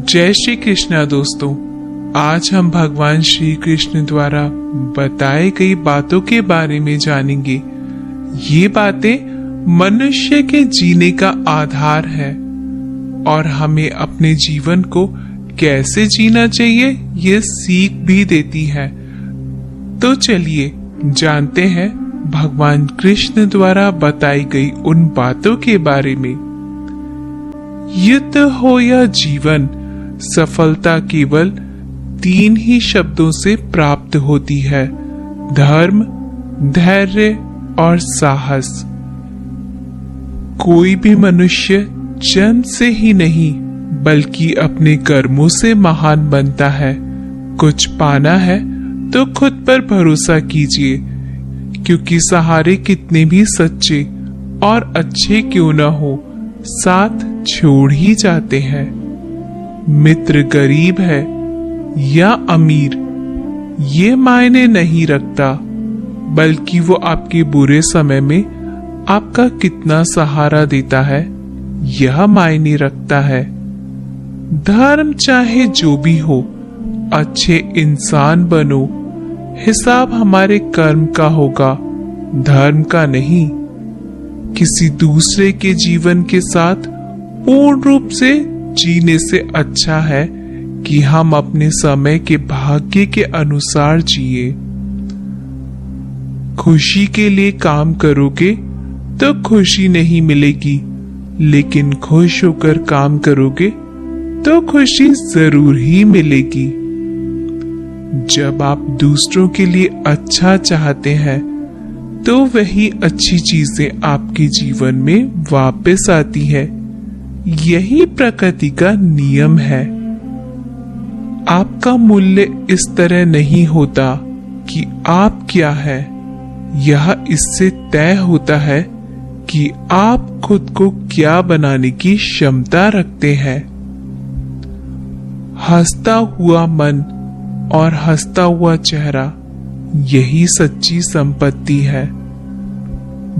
जय श्री कृष्णा दोस्तों। आज हम भगवान श्री कृष्ण द्वारा बताई गई बातों के बारे में जानेंगे। ये बातें मनुष्य के जीने का आधार है और हमें अपने जीवन को कैसे जीना चाहिए ये सीख भी देती है। तो चलिए जानते हैं भगवान कृष्ण द्वारा बताई गई उन बातों के बारे में। युद्ध हो या जीवन, सफलता केवल 3 ही शब्दों से प्राप्त होती है: धर्म, धैर्य और साहस। कोई भी मनुष्य जन्म से ही नहीं बल्कि अपने कर्मों से महान बनता है। कुछ पाना है तो खुद पर भरोसा कीजिए, क्योंकि सहारे कितने भी सच्चे और अच्छे क्यों न हो, साथ छोड़ ही जाते हैं। मित्र गरीब है या अमीर ये मायने नहीं रखता, बल्कि वो आपके बुरे समय में आपका कितना सहारा देता है यह मायने रखता है। धर्म चाहे जो भी हो, अच्छे इंसान बनो। हिसाब हमारे कर्म का होगा, धर्म का नहीं। किसी दूसरे के जीवन के साथ पूर्ण रूप से जीने से अच्छा है कि हम अपने समय के भाग्य के अनुसार जिए। खुशी के लिए काम करोगे तो खुशी नहीं मिलेगी, लेकिन खुश होकर काम करोगे तो खुशी जरूर ही मिलेगी। जब आप दूसरों के लिए अच्छा चाहते हैं तो वही अच्छी चीजें आपके जीवन में वापस आती है। यही प्रकृति का नियम है। आपका मूल्य इस तरह नहीं होता कि आप क्या है, यह इससे तय होता है कि आप खुद को क्या बनाने की क्षमता रखते हैं। हंसता हुआ मन और हंसता हुआ चेहरा यही सच्ची संपत्ति है।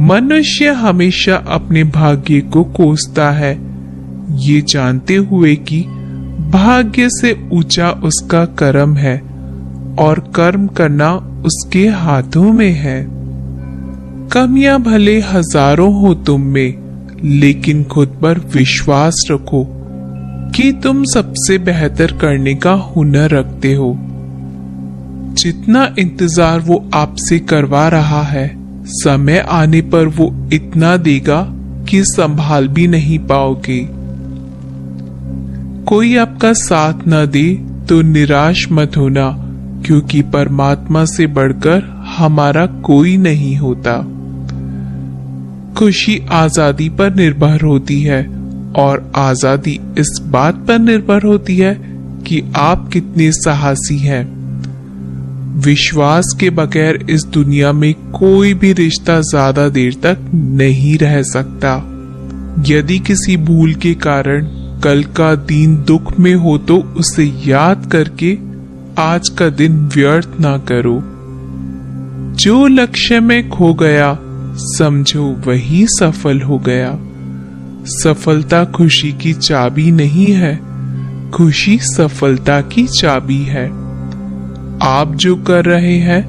मनुष्य हमेशा अपने भाग्य को कोसता है, ये जानते हुए कि भाग्य से ऊंचा उसका कर्म है और कर्म करना उसके हाथों में है। कमियां भले हजारों हो तुम में, लेकिन खुद पर विश्वास रखो कि तुम सबसे बेहतर करने का हुनर रखते हो। जितना इंतजार वो आपसे करवा रहा है, समय आने पर वो इतना देगा कि संभाल भी नहीं पाओगे। कोई आपका साथ न दे तो निराश मत होना, क्योंकि परमात्मा से बढ़कर हमारा कोई नहीं होता। खुशी आजादी पर निर्भर होती है और आजादी इस बात पर निर्भर होती है कि आप कितने साहसी हैं। विश्वास के बगैर इस दुनिया में कोई भी रिश्ता ज्यादा देर तक नहीं रह सकता। यदि किसी भूल के कारण कल का दिन दुख में हो तो उसे याद करके आज का दिन व्यर्थ ना करो। जो लक्ष्य में खो गया समझो वही सफल हो गया। सफलता खुशी की चाबी नहीं है, खुशी सफलता की चाबी है। आप जो कर रहे हैं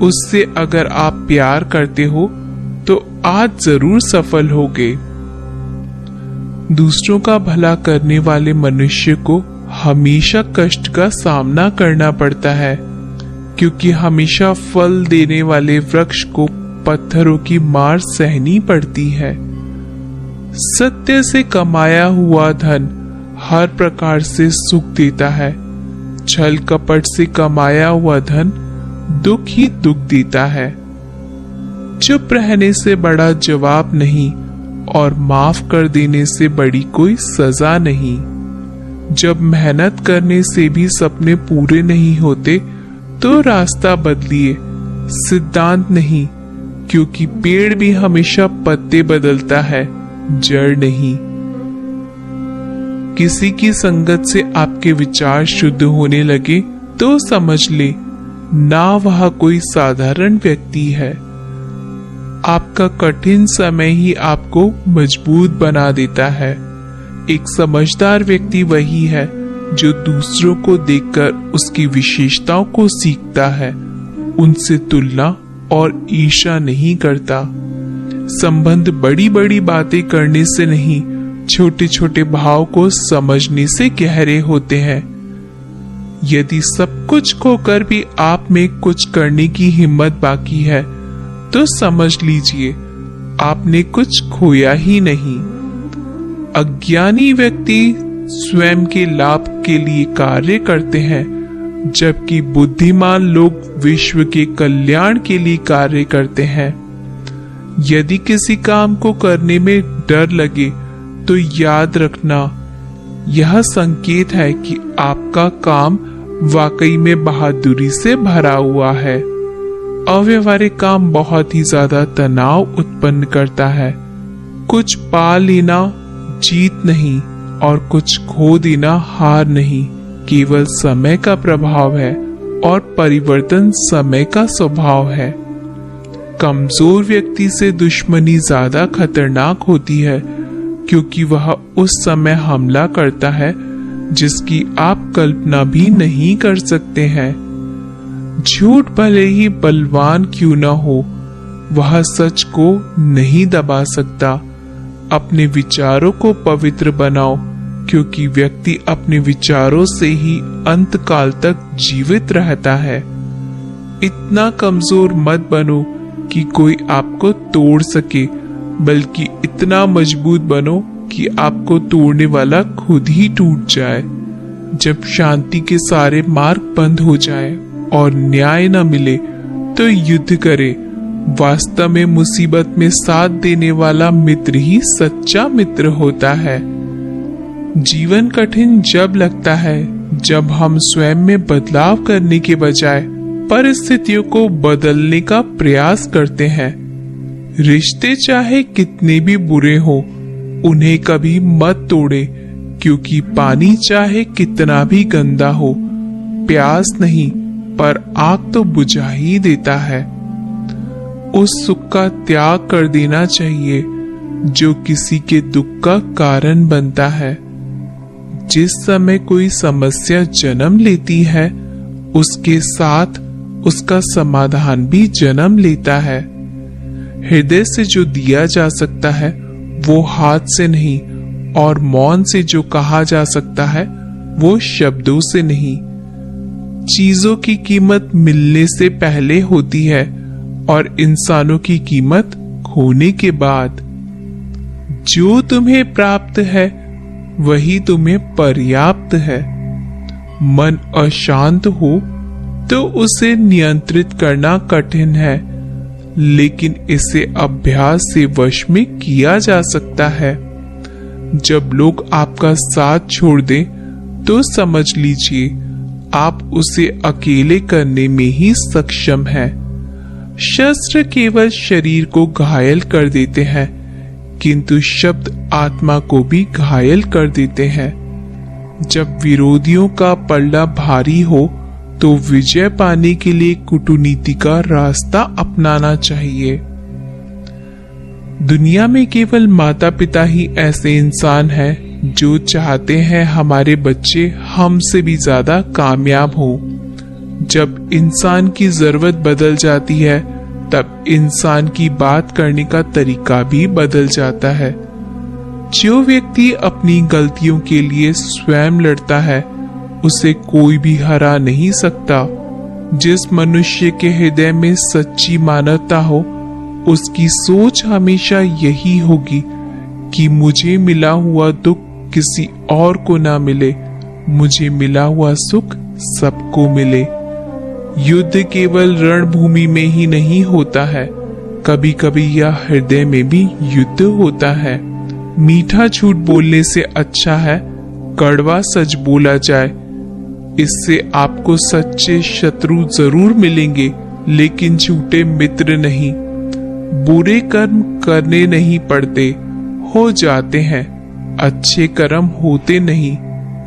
उससे अगर आप प्यार करते हो तो आज जरूर सफल होगे। दूसरों का भला करने वाले मनुष्य को हमेशा कष्ट का सामना करना पड़ता है, क्योंकि हमेशा फल देने वाले वृक्ष को पत्थरों की मार सहनी पड़ती है। सत्य से कमाया हुआ धन हर प्रकार से सुख देता है, छल कपट से कमाया हुआ धन दुख ही दुख देता है। चुप रहने से बड़ा जवाब नहीं और माफ कर देने से बड़ी कोई सजा नहीं। जब मेहनत करने से भी सपने पूरे नहीं होते तो रास्ता बदलिए, सिद्धांत नहीं, क्योंकि पेड़ भी हमेशा पत्ते बदलता है, जड़ नहीं। किसी की संगत से आपके विचार शुद्ध होने लगे तो समझ ले ना वह कोई साधारण व्यक्ति है। आपका कठिन समय ही आपको मजबूत बना देता है। एक समझदार व्यक्ति वही है जो दूसरों को देखकर उसकी विशेषताओं को सीखता है, उनसे तुलना और ईर्ष्या नहीं करता। संबंध बड़ी बड़ी बातें करने से नहीं, छोटे छोटे भाव को समझने से गहरे होते हैं। यदि सब कुछ खोकर भी आप में कुछ करने की हिम्मत बाकी है, तो समझ लीजिए आपने कुछ खोया ही नहीं। अज्ञानी व्यक्ति स्वयं के लाभ के लिए कार्य करते हैं, जबकि बुद्धिमान लोग विश्व के कल्याण के लिए कार्य करते हैं। यदि किसी काम को करने में डर लगे तो याद रखना, यह संकेत है कि आपका काम वाकई में बहादुरी से भरा हुआ है। अव्यवहारिक काम बहुत ही ज्यादा तनाव उत्पन्न करता है। कुछ पा लेना जीत नहीं और कुछ खो देना हार नहीं, केवल समय का प्रभाव है और परिवर्तन समय का स्वभाव है। कमजोर व्यक्ति से दुश्मनी ज्यादा खतरनाक होती है, क्योंकि वह उस समय हमला करता है जिसकी आप कल्पना भी नहीं कर सकते हैं। झूठ भले ही बलवान क्यों न हो, वह सच को नहीं दबा सकता। अपने विचारों को पवित्र बनाओ, क्योंकि व्यक्ति अपने विचारों से ही अंत काल तक जीवित रहता है। इतना कमजोर मत बनो कि कोई आपको तोड़ सके, बल्कि इतना मजबूत बनो कि आपको तोड़ने वाला खुद ही टूट जाए। जब शांति के सारे मार्ग बंद हो जाए और न्याय न मिले तो युद्ध करे। वास्तव में मुसीबत में साथ देने वाला मित्र ही सच्चा मित्र होता है। जीवन कठिन जब लगता है जब हम स्वयं में बदलाव करने के बजाय परिस्थितियों को बदलने का प्रयास करते हैं। रिश्ते चाहे कितने भी बुरे हो, उन्हें कभी मत तोड़े, क्योंकि पानी चाहे कितना भी गंदा हो, प्यास नहीं पर आग तो बुझा ही देता है। उस सुख का त्याग कर देना चाहिए जो किसी के दुख का कारण बनता है। जिस समय कोई समस्या जन्म लेती है, उसके साथ उसका समाधान भी जन्म लेता है। हृदय से जो दिया जा सकता है वो हाथ से नहीं, और मौन से जो कहा जा सकता है वो शब्दों से नहीं। चीजों की कीमत मिलने से पहले होती है और इंसानों की कीमत खोने के बाद। जो तुम्हें प्राप्त है वही तुम्हें पर्याप्त है। मन अशांत हो तो उसे नियंत्रित करना कठिन है, लेकिन इसे अभ्यास से वश में किया जा सकता है। जब लोग आपका साथ छोड़ दें तो समझ लीजिए आप उसे अकेले करने में ही सक्षम हैं। शस्त्र केवल शरीर को घायल कर देते हैं, किंतु शब्द आत्मा को भी घायल कर देते हैं। जब विरोधियों का पलड़ा भारी हो तो विजय पाने के लिए कूटनीति का रास्ता अपनाना चाहिए। दुनिया में केवल माता पिता ही ऐसे इंसान हैं जो चाहते हैं हमारे बच्चे हमसे भी ज्यादा कामयाब हो। जब इंसान की जरूरत बदल जाती है तब इंसान की बात करने का तरीका भी बदल जाता है। जो व्यक्ति अपनी गलतियों के लिए स्वयं लड़ता है उसे कोई भी हरा नहीं सकता। जिस मनुष्य के हृदय में सच्ची मानवता हो उसकी सोच हमेशा यही होगी कि मुझे मिला हुआ दुख किसी और को ना मिले, मुझे मिला हुआ सुख सबको मिले। युद्ध केवल रणभूमि में ही नहीं होता है, कभी कभी यह हृदय में भी युद्ध होता है। मीठा झूठ बोलने से अच्छा है कड़वा सच बोला जाए। इससे आपको सच्चे शत्रु जरूर मिलेंगे, लेकिन झूठे मित्र नहीं। बुरे कर्म करने नहीं पड़ते, हो जाते हैं। अच्छे कर्म होते नहीं,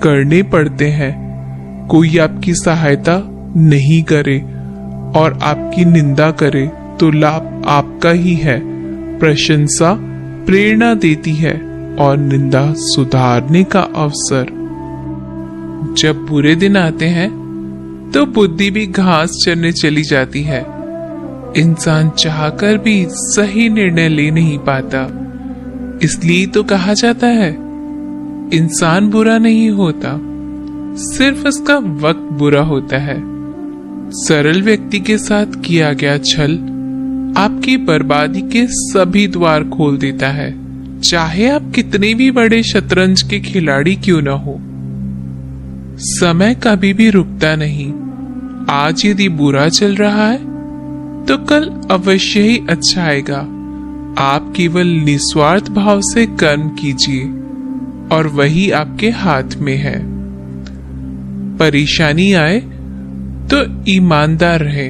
करने पड़ते हैं। कोई आपकी सहायता नहीं करे और आपकी निंदा करे तो लाभ आपका ही है। प्रशंसा प्रेरणा देती है और निंदा सुधारने का अवसर। जब बुरे दिन आते हैं तो बुद्धि भी घास चरने चली जाती है। इंसान चाहकर भी सही निर्णय ले नहीं पाता। इसलिए तो कहा जाता है इंसान बुरा नहीं होता, सिर्फ उसका वक्त बुरा होता है। सरल व्यक्ति के साथ किया गया छल आपकी बर्बादी के सभी द्वार खोल देता है, चाहे आप कितने भी बड़े शतरंज के खिलाड़ी क्यों न हो। समय कभी भी रुकता नहीं। आज यदि बुरा चल रहा है तो कल अवश्य ही अच्छा आएगा। आप केवल निस्वार्थ भाव से कर्म कीजिए और वही आपके हाथ में है। परेशानी आए तो ईमानदार रहे,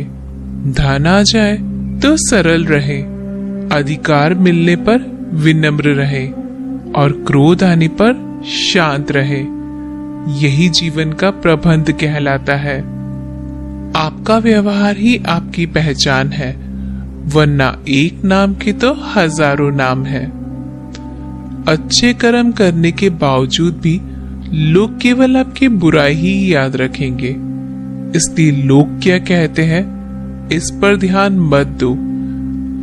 धन आ जाए तो सरल रहे, अधिकार मिलने पर विनम्र रहे और क्रोध आने पर शांत रहे। यही जीवन का प्रबंध कहलाता है। आपका व्यवहार ही आपकी पहचान है, वरना एक नाम के तो हजारों नाम है। अच्छे कर्म करने के बावजूद भी लोग केवल आपकी बुराई ही याद रखेंगे। इसलिए लोग क्या कहते हैं इस पर ध्यान मत दो,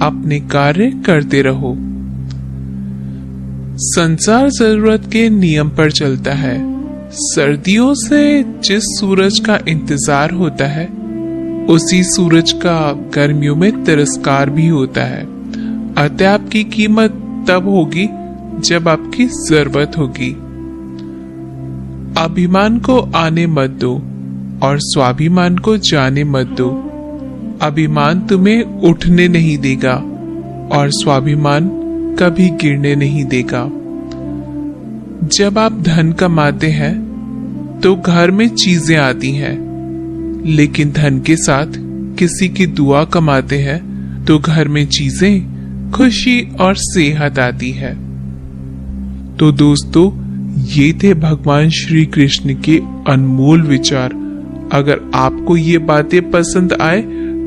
अपने कार्य करते रहो। संसार जरूरत के नियम पर चलता है। सर्दियों से जिस सूरज का इंतजार होता है उसी सूरज का गर्मियों में तिरस्कार भी होता है। अतः आपकी कीमत तब होगी जब आपकी जरूरत होगी। अभिमान को आने मत दो और स्वाभिमान को जाने मत दो। अभिमान तुम्हें उठने नहीं देगा और स्वाभिमान कभी गिरने नहीं देगा। जब आप धन कमाते हैं तो घर में चीजें आती हैं, लेकिन धन के साथ किसी की दुआ कमाते हैं तो घर में चीजें, खुशी और सेहत आती है। तो दोस्तों, ये थे भगवान श्री कृष्ण के अनमोल विचार। अगर आपको ये बातें पसंद आए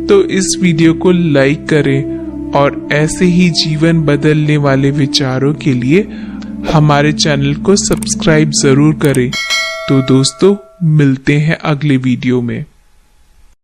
तो इस वीडियो को लाइक करें और ऐसे ही जीवन बदलने वाले विचारों के लिए हमारे चैनल को सब्सक्राइब जरूर करें। तो दोस्तों, मिलते हैं अगले वीडियो में।